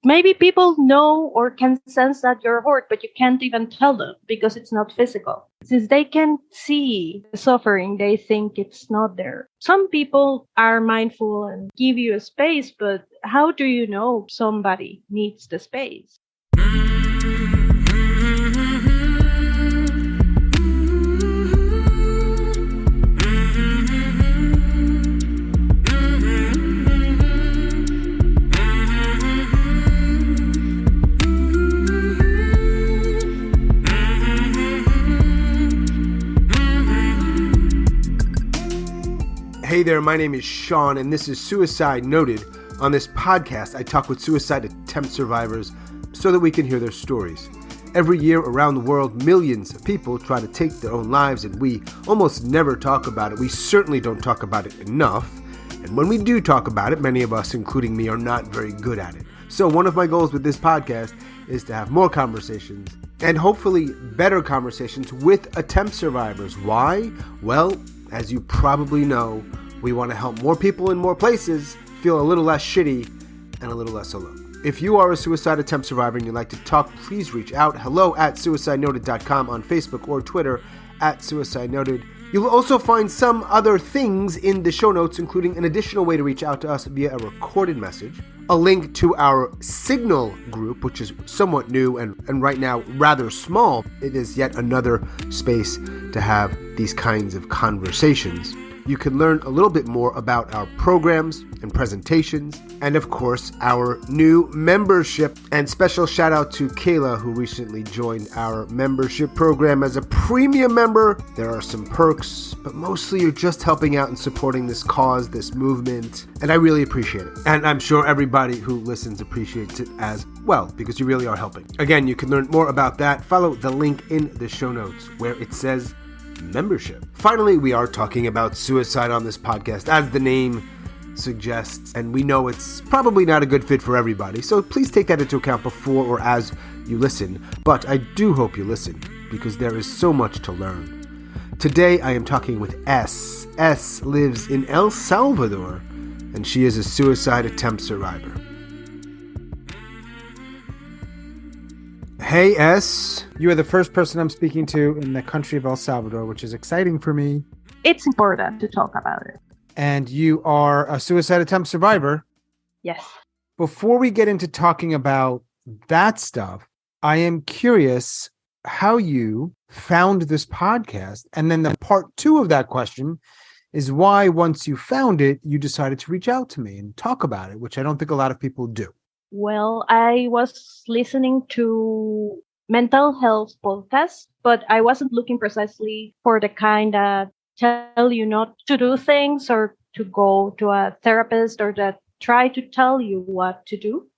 maybe people know or can sense that you're hurt, but you can't even tell them because it's not physical. Since they can see the suffering, they think it's not there. Some people are mindful and give you a space, but how do you know somebody needs the space? Hey there, my name is Sean, and this is Suicide Noted. On this podcast, I talk with suicide attempt survivors so that we can hear their stories. Every year around the world, millions of people try to take their own lives, and we almost never talk about it. We certainly don't talk about it enough. And when we do talk about it, many of us, including me, are not very good at it. So one of my goals with this podcast is to have more conversations, and hopefully better conversations with attempt survivors. Why? Well, as you probably know, we want to help more people in more places feel a little less shitty and a little less alone. If you are a suicide attempt survivor and you'd like to talk, please reach out. hello@suicidenoted.com on Facebook or Twitter @suicidenoted. You'll also find some other things in the show notes, including an additional way to reach out to us via a recorded message, a link to our Signal group, which is somewhat new and right now rather small. It is yet another space to have these kinds of conversations. You can learn a little bit more about our programs and presentations, and of course, our new membership. And special shout out to Kayla, who recently joined our membership program as a premium member. There are some perks, but mostly you're just helping out and supporting this cause, this movement, and I really appreciate it. And I'm sure everybody who listens appreciates it as well, because you really are helping. Again, you can learn more about that. Follow the link in the show notes where it says membership. Finally, we are talking about suicide on this podcast, as the name suggests, and we know it's probably not a good fit for everybody, so please take that into account before or as you listen. But I do hope you listen, because there is so much to learn. Today, I am talking with S. S lives in El Salvador, and she is a suicide attempt survivor. Hey, S. You are the first person I'm speaking to in the country of El Salvador, which is exciting for me. It's important to talk about it. And you are a suicide attempt survivor. Yes. Before we get into talking about that stuff, I am curious how you found this podcast. And then the part 2 of that question is why, once you found it, you decided to reach out to me and talk about it, which I don't think a lot of people do. Well, I was listening to mental health podcasts, but I wasn't looking precisely for the kind that tell you not to do things or to go to a therapist or that try to tell you what to do,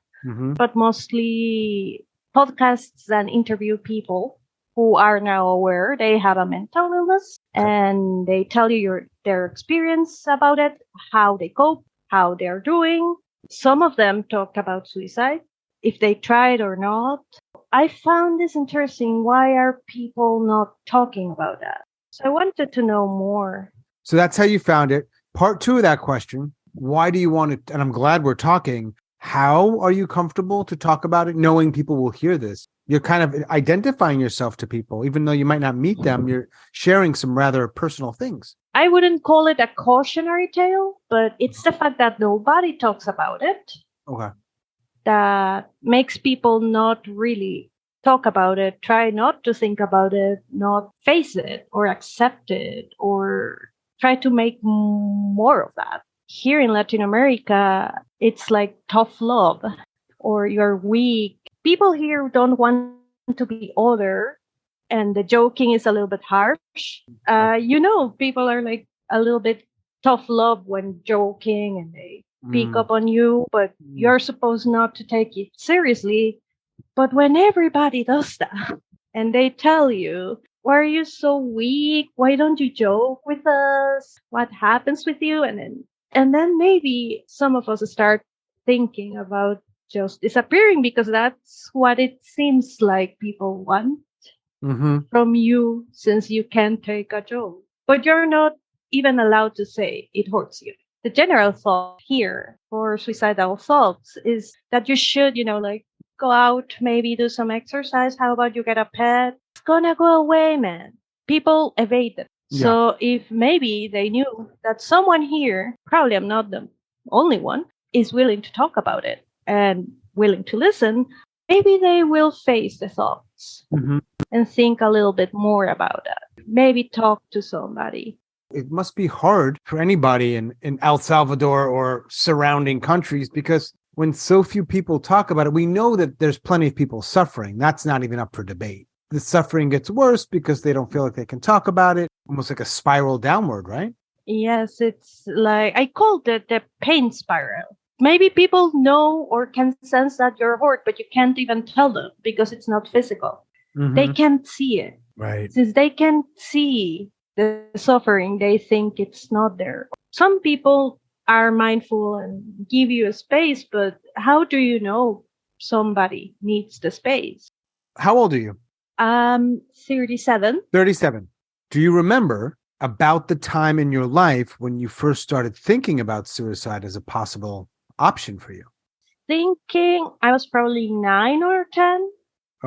but mostly podcasts that interview people who are now aware they have a mental illness, and they tell you their experience about it, how they cope, how they're doing. Some of them talk about suicide, if they tried or not. I found this interesting. Why are people not talking about that? So I wanted to know more. So that's how you found it. Part 2 of that question, why do you want it? And I'm glad we're talking. How are you comfortable to talk about it, knowing people will hear this? You're kind of identifying yourself to people, even though you might not meet them. You're sharing some rather personal things. I wouldn't call it a cautionary tale, but it's the fact that nobody talks about it. Okay. That makes people not really talk about it, try not to think about it, not face it or accept it, or try to make more of that. Here in Latin America, it's like tough love or you're weak. People here don't want to be other, and the joking is a little bit harsh. People are like a little bit tough love when joking and they pick up on you, but you're supposed not to take it seriously. But when everybody does that and they tell you, why are you so weak? Why don't you joke with us? What happens with you? And then maybe some of us start thinking about just disappearing, because that's what it seems like people want from you, since you can't take a joke. But you're not even allowed to say it hurts you. the general thought here for suicidal thoughts is that you should, like go out, maybe do some exercise. How about you get a pet? It's gonna go away, man. People evade it. Yeah. So if maybe they knew that someone here, probably I'm not the only one, is willing to talk about it and willing to listen, maybe they will face the thoughts Hmm. and think a little bit more about that. Maybe talk to somebody. It must be hard for anybody in El Salvador or surrounding countries because when so few people talk about it, we know that there's plenty of people suffering. That's not even up for debate. The suffering gets worse because they don't feel like they can talk about it, almost like a spiral downward, right? Yes, it's like I called it the pain spiral. Maybe people know or can sense that you're hurt, but you can't even tell them because it's not physical. They Mm-hmm. can't see it. Right. Since they can't see the suffering, they think it's not there. Some people are mindful and give you a space, but how do you know somebody needs the space? How old are you? 37. 37. Do you remember about the time in your life when you first started thinking about suicide as a possible option for you? Thinking I was probably 9 or 10,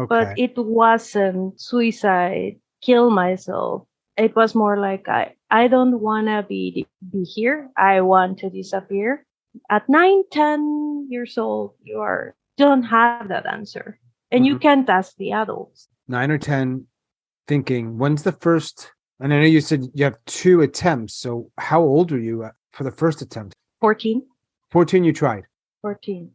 but Okay. it wasn't suicide, kill myself. It was more like I don't want to be here. I want to disappear. At 9, 10 years old, don't have that answer. And you Mhm. can't ask the adults. 9 or 10, thinking, when's the first? And I know you said you have 2 attempts. So how old were you for the first attempt? 14, 14, you tried. 14.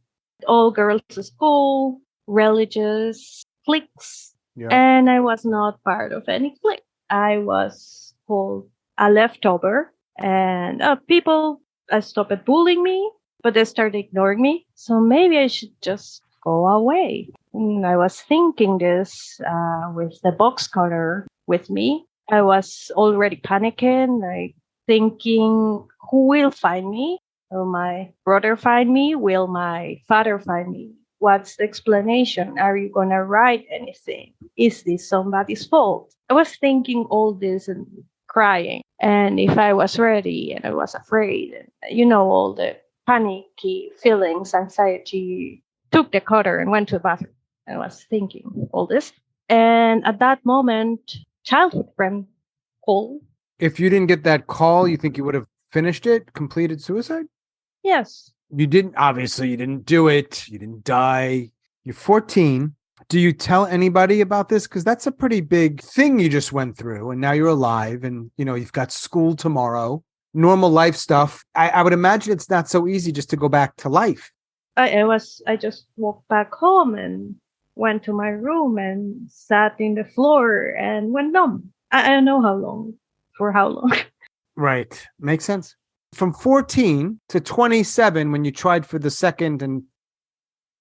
All girls school, religious cliques. Yeah. And I was not part of any clique. I was called a leftover. And people stopped bullying me, but they started ignoring me. So maybe I should just go away. And I was thinking this with the box cutter with me. I was already panicking, like thinking, who will find me? Will my brother find me? Will my father find me? What's the explanation? Are you going to write anything? Is this somebody's fault? I was thinking all this and crying. And if I was ready and I was afraid, and all the panicky feelings, anxiety, took the cutter and went to the bathroom. I was thinking all this. And at that moment, childhood friend called. If you didn't get that call, you think you would have finished it, completed suicide? Yes. You didn't, obviously, you didn't do it. You didn't die. You're 14. Do you tell anybody about this? Because that's a pretty big thing you just went through. And now you're alive and, you've got school tomorrow, normal life stuff. I would imagine it's not so easy just to go back to life. I just walked back home and went to my room and sat in the floor and went numb. I don't know for how long. Right. Makes sense. From 14 to 27, when you tried for the second, and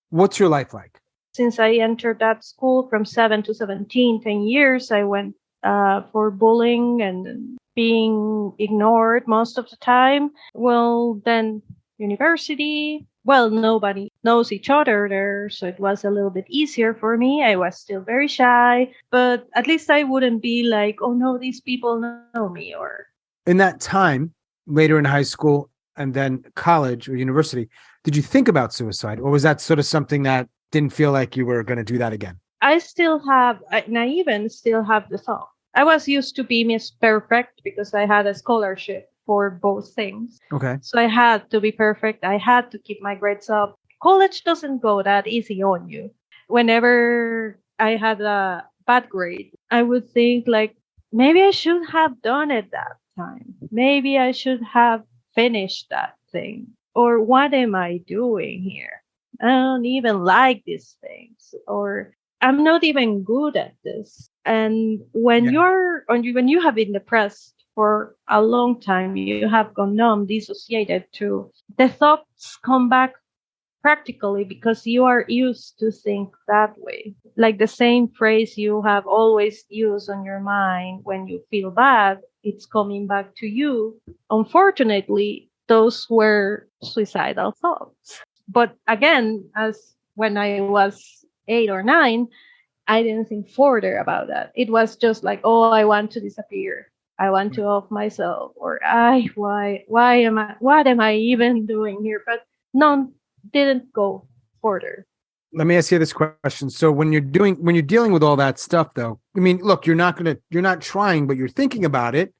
what's your life like? Since I entered that school from 7 to 17, 10 years, I went for bullying and being ignored most of the time. Well, then university. Well, nobody knows each other there, so it was a little bit easier for me. I was still very shy, but at least I wouldn't be like, oh no, these people know me. Or In that time, later in high school and then college or university, did you think about suicide, or was that sort of something that didn't feel like you were going to do that again? and I even still have the thought. I was used to be Miss Perfect because I had a scholarship for both things. Okay. So I had to be perfect. I had to keep my grades up. College doesn't go that easy on you. Whenever I had a bad grade, I would think like, maybe I should have done it that time. Maybe I should have finished that thing. Or what am I doing here? I don't even like these things. Or I'm not even good at this. And when Yeah. when you have been depressed for a long time, you have gone numb, dissociated to the thoughts come back practically because you are used to think that way. Like the same phrase you have always used on your mind when you feel bad, it's coming back to you. Unfortunately, those were suicidal thoughts. But again, as when I was 8 or 9, I didn't think further about that. It was just like, oh, I want to disappear. I want to off myself, or what am I even doing here? But none didn't go further. Let me ask you this question. So when you're dealing with all that stuff though, I mean, look, you're not trying, but you're thinking about it.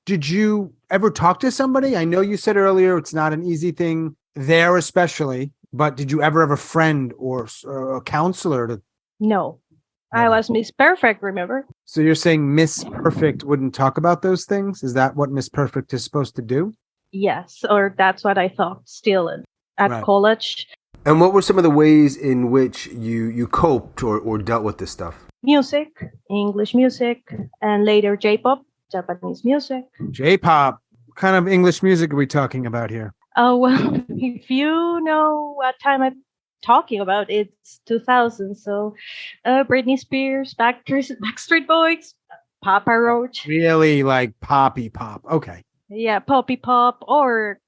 Did you ever talk to somebody? I know you said earlier it's not an easy thing there, especially, but did you ever have a friend or a counselor to? No, I Never. was Miss Perfect, remember? So you're saying Miss Perfect wouldn't talk about those things? Is that what Miss Perfect is supposed to do? Yes, or that's what I thought still at Right. college. And what were some of the ways in which you coped or dealt with this stuff? Music, English music, and later J-pop, Japanese music. J-pop. What kind of English music are we talking about here? Oh, well, if you know what time I'm talking about, it's 2000. So Britney Spears, Backstreet Boys, Papa Roach. Really like poppy pop. Okay. Yeah, poppy pop, or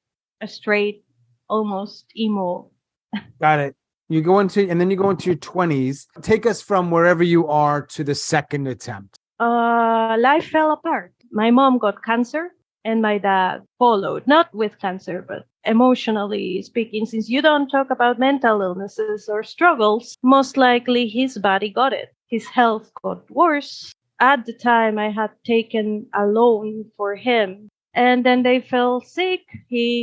a straight, almost emo. Got it. You go into your 20s. Take us from wherever you are to the second attempt. Life fell apart. My mom got cancer, and my dad followed, not with cancer, but emotionally speaking. Since you don't talk about mental illnesses or struggles, most likely his body got it. His health got worse. At the time, I had taken a loan for him. And then they fell sick.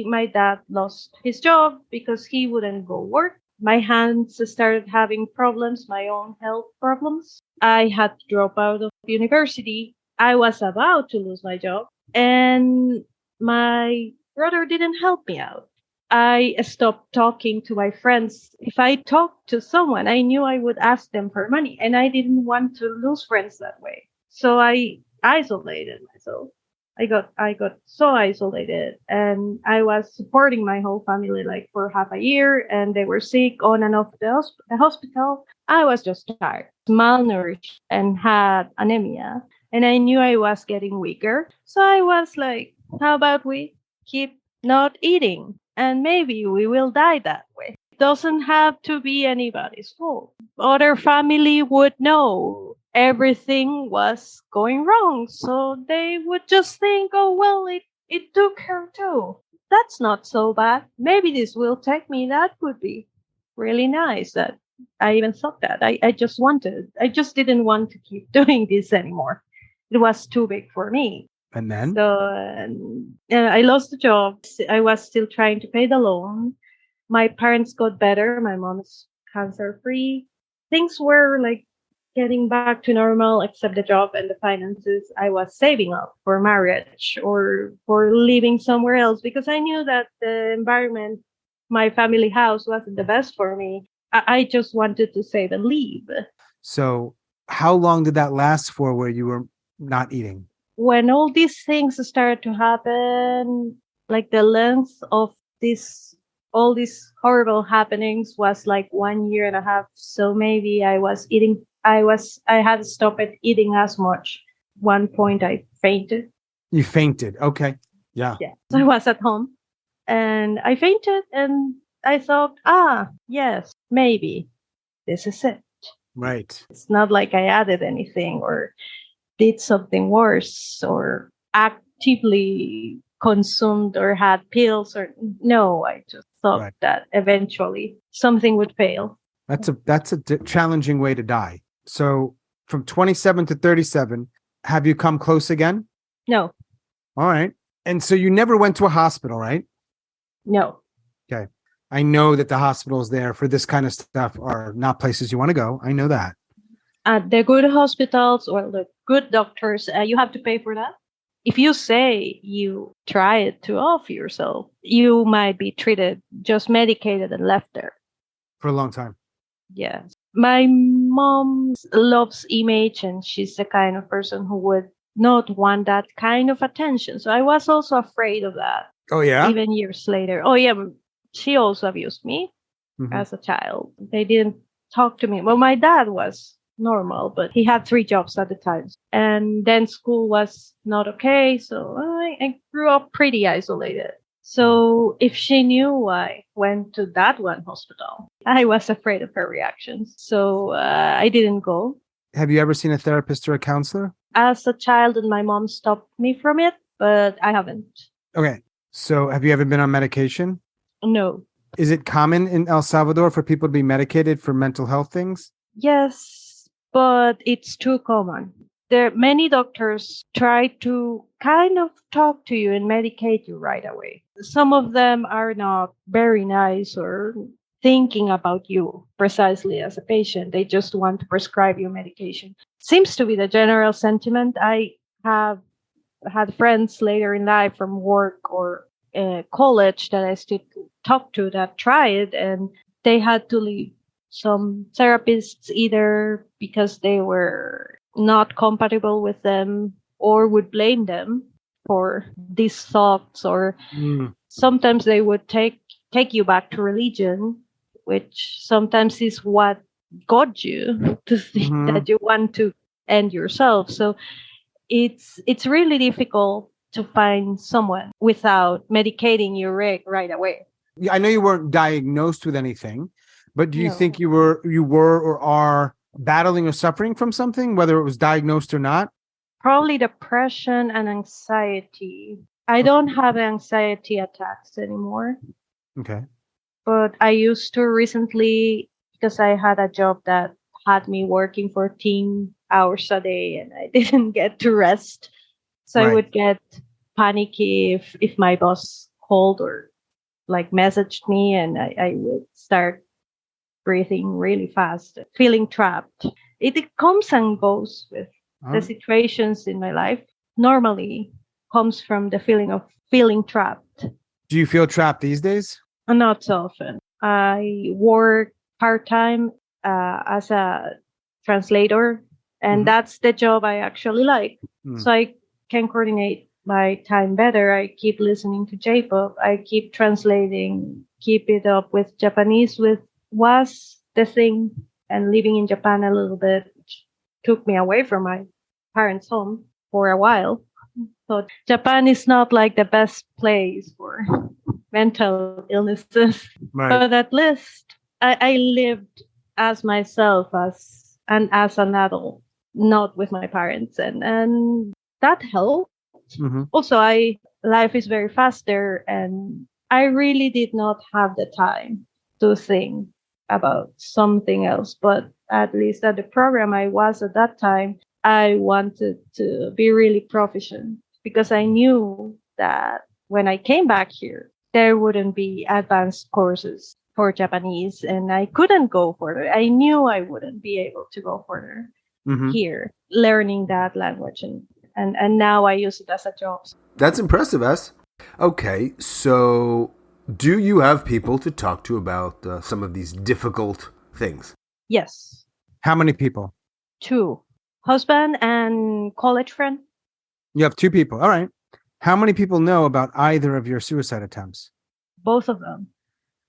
My dad lost his job because he wouldn't go work. My hands started having problems, my own health problems. I had to drop out of university. I was about to lose my job, and my brother didn't help me out. I stopped talking to my friends. If I talked to someone, I knew I would ask them for money, and I didn't want to lose friends that way. So I isolated myself. I got so isolated, and I was supporting my whole family like for half a year, and they were sick on and off the hospital. I was just tired, malnourished, and had anemia, and I knew I was getting weaker. So I was like, how about we keep not eating, and maybe we will die that way. It doesn't have to be anybody's fault. Other family would know everything was going wrong. So they would just think, oh, well, it took her too. That's not so bad. Maybe this will take me. That would be really nice. That I even thought that. I just didn't want to keep doing this anymore. It was too big for me. And then? So I lost the job. I was still trying to pay the loan. My parents got better. My mom's cancer free. Things were like getting back to normal, except the job and the finances. I was saving up for marriage or for living somewhere else because I knew that the environment, my family house, wasn't the best for me. I just wanted to save and leave. So how long did that last for where you were not eating? When all these things started to happen, like the length of all these horrible happenings was like 1 year and a half. So maybe I had stopped eating as much. One point I fainted. You fainted. Okay. Yeah. Yeah. So I was at home and I fainted, and I thought, yes, maybe this is it. Right. It's not like I added anything or did something worse or actively consumed or had pills or no, I just thought Right. that eventually something would fail. That's a challenging way to die. So from 27 to 37, have you come close again? No, All right. And so you never went to a hospital, right? no. Okay. I know that the hospitals there for this kind of stuff are not places you want to go. I know that. At the good hospitals or the good doctors, you have to pay for that. If you say you try it to off yourself, you might be treated, just medicated and left there. For a long time. Yes. My mom loves image, and she's the kind of person who would not want that kind of attention. So I was also afraid of that. Oh, yeah? Even years later. Oh, yeah. She also abused me as a child. They didn't talk to me. Well, my dad was normal, but he had 3 jobs at the time. And then school was not okay. So I grew up pretty isolated. So if she knew I went to that one hospital, I was afraid of her reactions. So I didn't go. Have you ever seen a therapist or a counselor? As a child, and my mom stopped me from it, but I haven't. Okay. So have you ever been on medication? No. Is it common in El Salvador for people to be medicated for mental health things? Yes, but it's too common. There many doctors try to kind of talk to you and medicate you right away. Some of them are not very nice or thinking about you precisely as a patient. They just want to prescribe you medication. Seems to be the general sentiment. I have had friends later in life from work or college that I still talk to that tried, and they had to leave. Some therapists either because they were not compatible with them or would blame them for these thoughts, or Mm. sometimes they would take you back to religion, which sometimes is what got you to think Hmm. that you want to end yourself. So it's really difficult to find someone without medicating you right away. I know you weren't diagnosed with anything, but do you No. think you were or are battling or suffering from something, whether it was diagnosed or not? Probably depression and anxiety. I don't have anxiety attacks anymore, Okay. but I used to recently because I had a job that had me working 14 hours a day and I didn't get to rest. So I Right. would get panicky if my boss called or like messaged me, and I would start breathing really fast, feeling trapped. It comes and goes with the Um, situations in my life. Normally comes from the feeling of feeling trapped. do you feel trapped these days? And not so often. I work part time as a translator, and Mhm. that's the job I actually like. Mm. So I can coordinate my time better. I keep listening to J-pop. I keep translating, keep it up with Japanese, with was the thing, and living in Japan a little bit, which took me away from my parents' home for a while. So Japan is not like the best place for mental illnesses, Right. but at least I lived as myself as an adult, not with my parents, and that helped. Hmm. Also, I life is very fast there, and I really did not have the time to think about something else. But at least at the program I was at that time, I wanted to be really proficient because I knew that when I came back here, there wouldn't be advanced courses for Japanese, and I couldn't go further. I knew I wouldn't be able to go further Hmm. here learning that language, and now I use it as a job. That's impressive, S. Okay, so do you have people to talk to about some of these difficult things? Yes, How many people? two, husband and college friend, You have two people. All right. How many people know about either of your suicide attempts? both of them.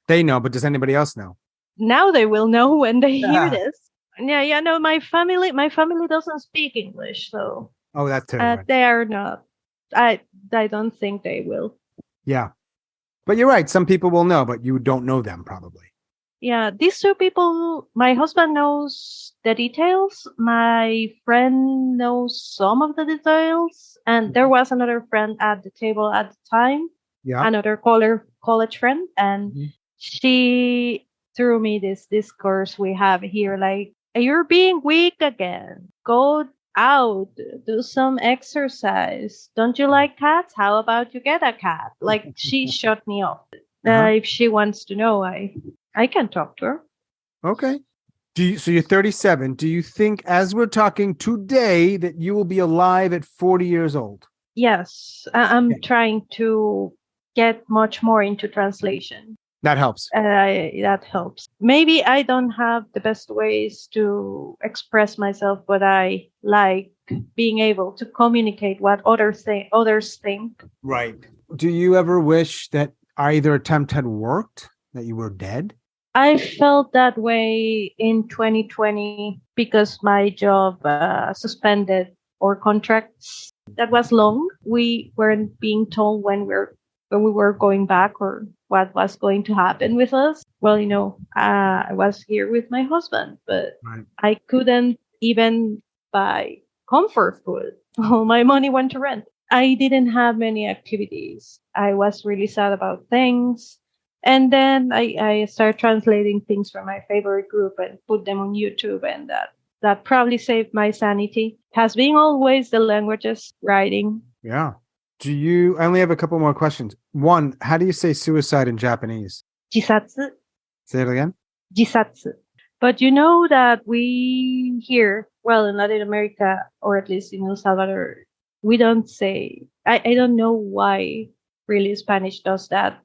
They know, but does anybody else know? Now they will know when they hear Yeah. this. Yeah, no, my family doesn't speak English, so Oh, that too. Right. they are not. I don't think they will. Yeah. But you're right. Some people will know, but you don't know them probably. Yeah, these two people, my husband knows the details. My friend knows some of the details. And there was another friend at the table at the time, Yeah. another college friend. And Mhm. she threw me this course we have here like, you're being weak again. Go out, do some exercise. Don't you like cats? How about you get a cat? Like, she shut me off. Uh-huh. If she wants to know, I can talk to her. Okay. So you're 37. Do you think, as we're talking today, that you will be alive at 40 years old? Yes, Yeah. I'm trying to get much more into translation. That helps. That helps. Maybe I don't have the best ways to express myself, but I like being able to communicate what others think. Right. Do you ever wish that either attempt had worked, that you were dead? I felt that way in 2020 because my job suspended our contracts. That was long. We weren't being told when we were going back or what was going to happen with us. Well, I was here with my husband, but Right. I couldn't. even buy comfort food. All my money went to rent. I didn't have many activities. I was really sad about things. And then I started translating things from my favorite group and put them on YouTube, and that probably saved my sanity. Has been always the languages, writing. Yeah. I only have a couple more questions. One, how do you say suicide in Japanese? Jisatsu, Say it again. jisatsu. But you know that we here, well, in Latin America, or at least in El Salvador, we don't say, I don't know why really Spanish does that.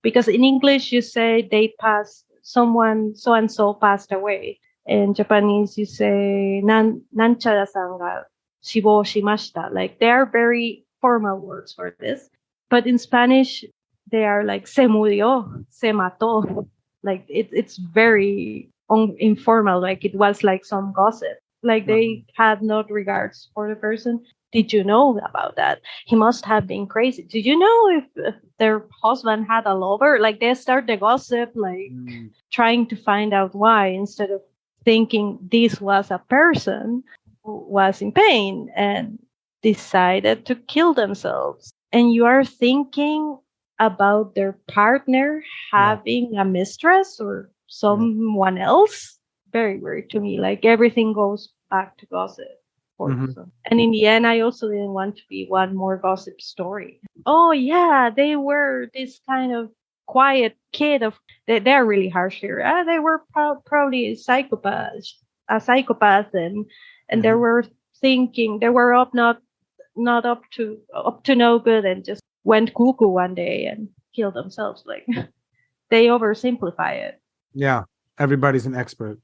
Because in English, you say they passed, someone so and so passed away. In Japanese, you say, nanchara-san ga shibou shimashita. Like, they are very formal words for this. But in Spanish, they are like, se murió, se mató. Like, it's very informal. Like, it was like some gossip. Like, they had no regards for the person. Did you know about that? He must have been crazy. Did you know if their husband had a lover? Like, they start the gossip, like trying to find out why, instead of thinking this was a person who was in pain and decided to kill themselves. And you are thinking about their partner having a mistress or someone else. Very weird to me. Like, everything goes back to gossip. And in the end, I also didn't want to be one more gossip story. Oh yeah, they were this kind of quiet kid of. They're really harsh here. They were probably a psychopath, and they were thinking they were not up to no good, and just went cuckoo one day and killed themselves. Like, they oversimplify it. Yeah, everybody's an expert.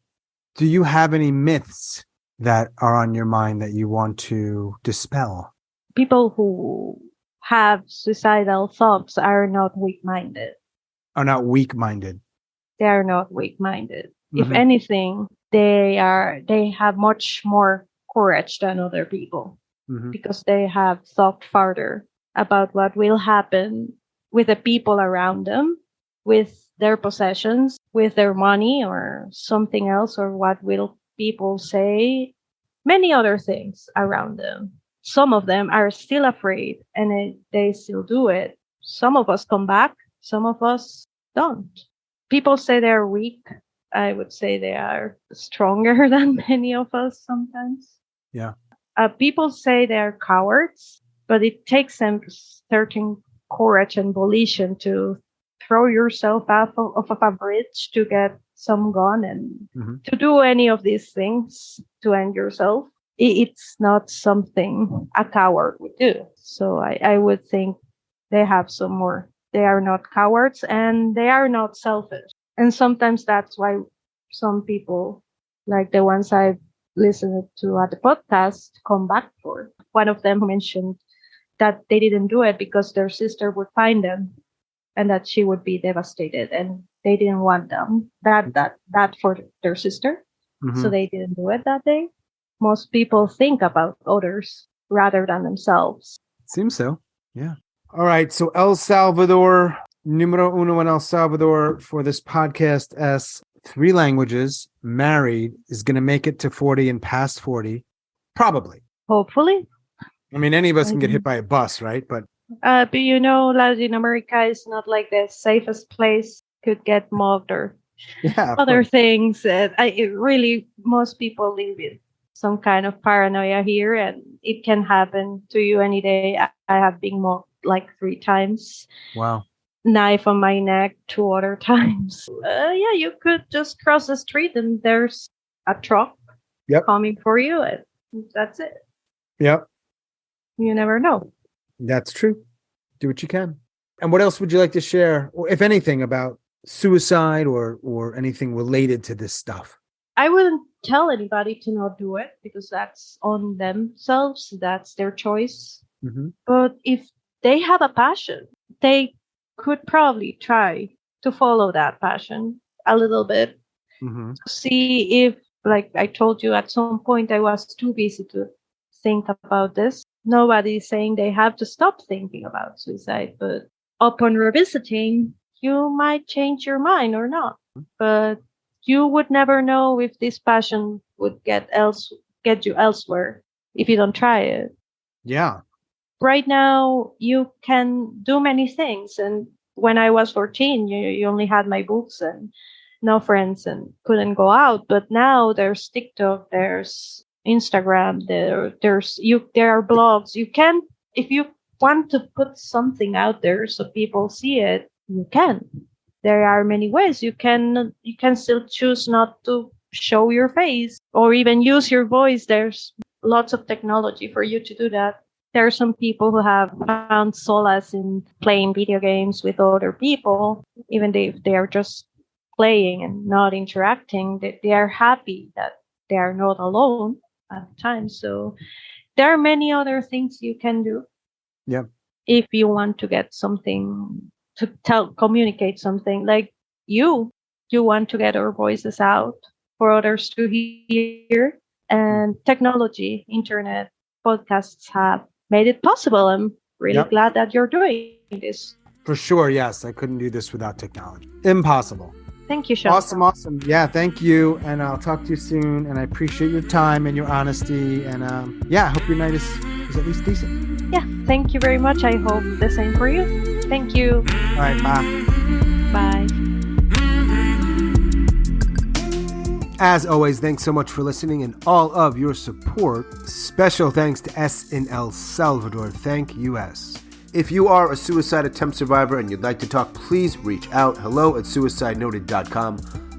Do you have any myths that are on your mind that you want to dispel? People who have suicidal thoughts are not weak-minded. Are not weak-minded. They are not weak-minded. If anything, they have much more courage than other people, because they have thought farther about what will happen with the people around them, with their possessions, with their money or something else, or what will people say, many other things around them. Some of them are still afraid, and they still do it. Some of us come back, some of us don't. People say they're weak. I would say they are stronger than many of us sometimes. Yeah. People say they're cowards, but it takes them certain courage and volition to throw yourself off of a bridge, to get some gun, and to do any of these things to end yourself. It's not something a coward would do. So I would think they have some more. They are not cowards, and they are not selfish. And sometimes that's why some people, like the ones I've listened to at the podcast, come back for. One of them mentioned that they didn't do it because their sister would find them, and that she would be devastated, and they didn't want them that for their sister. So they didn't do it that day. Most people think about others rather than themselves. Seems so. Yeah. All right. So El Salvador, numero uno in El Salvador for this podcast, as 3 languages, married, is going to make it to 40 and past 40. Probably. Hopefully. I mean, any of us can get hit by a bus, right? But you know, Latin America is not like the safest place. Could get mugged or other things. Really, most people live in some kind of paranoia here, and it can happen to you any day. I have been mugged like 3 times. Wow. Knife on my neck 2 other times. Yeah, you could just cross the street and there's a truck coming for you, and that's it. Yep. You never know. That's true. Do what you can. And what else would you like to share, or if anything, about suicide or anything related to this stuff? I wouldn't tell anybody to not do it, because that's on themselves. That's their choice. But if they have a passion, they could probably try to follow that passion a little bit. To see if, like I told you, at some point I was too busy to think about this. Nobody is saying they have to stop thinking about suicide, but upon revisiting, you might change your mind or not. But you would never know if this passion would get get you elsewhere if you don't try it. Yeah. Right now, you can do many things. And when I was 14, you only had my books and no friends and couldn't go out. But now there's TikTok, there's Instagram, there are blogs. You can, if you want to put something out there so people see it, you can. There are many ways. You can still choose not to show your face or even use your voice. There's lots of technology for you to do that. There are some people who have found solace in playing video games with other people, even if they are just playing and not interacting. They are happy that they are not alone at times. So there are many other things you can do. Yeah. If you want to get something to communicate something, like you want to get our voices out for others to hear. And technology, internet, podcasts have made it possible. I'm really glad that you're doing this. For sure, yes. I couldn't do this without technology. Impossible. Thank you, Sean. Awesome. Yeah, thank you. And I'll talk to you soon. And I appreciate your time and your honesty. And I hope your night is at least decent. Yeah, thank you very much. I hope the same for you. Thank you. All right, bye. Bye. As always, thanks so much for listening and all of your support. Special thanks to S in El Salvador. Thank you, S. If you are a suicide attempt survivor and you'd like to talk, please reach out. hello@suicidenoted.com,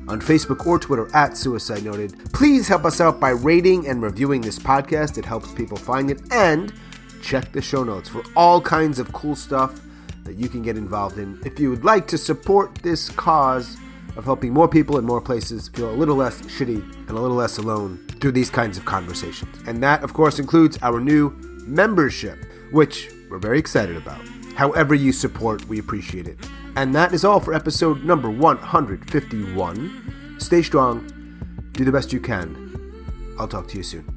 on Facebook or Twitter @suicidenoted. Please help us out by rating and reviewing this podcast. It helps people find it. And check the show notes for all kinds of cool stuff that you can get involved in. If you would like to support this cause of helping more people in more places feel a little less shitty and a little less alone through these kinds of conversations. And that, of course, includes our new membership, which we're very excited about. However you support, we appreciate it. And that is all for episode number 151. Stay strong. Do the best you can. I'll talk to you soon.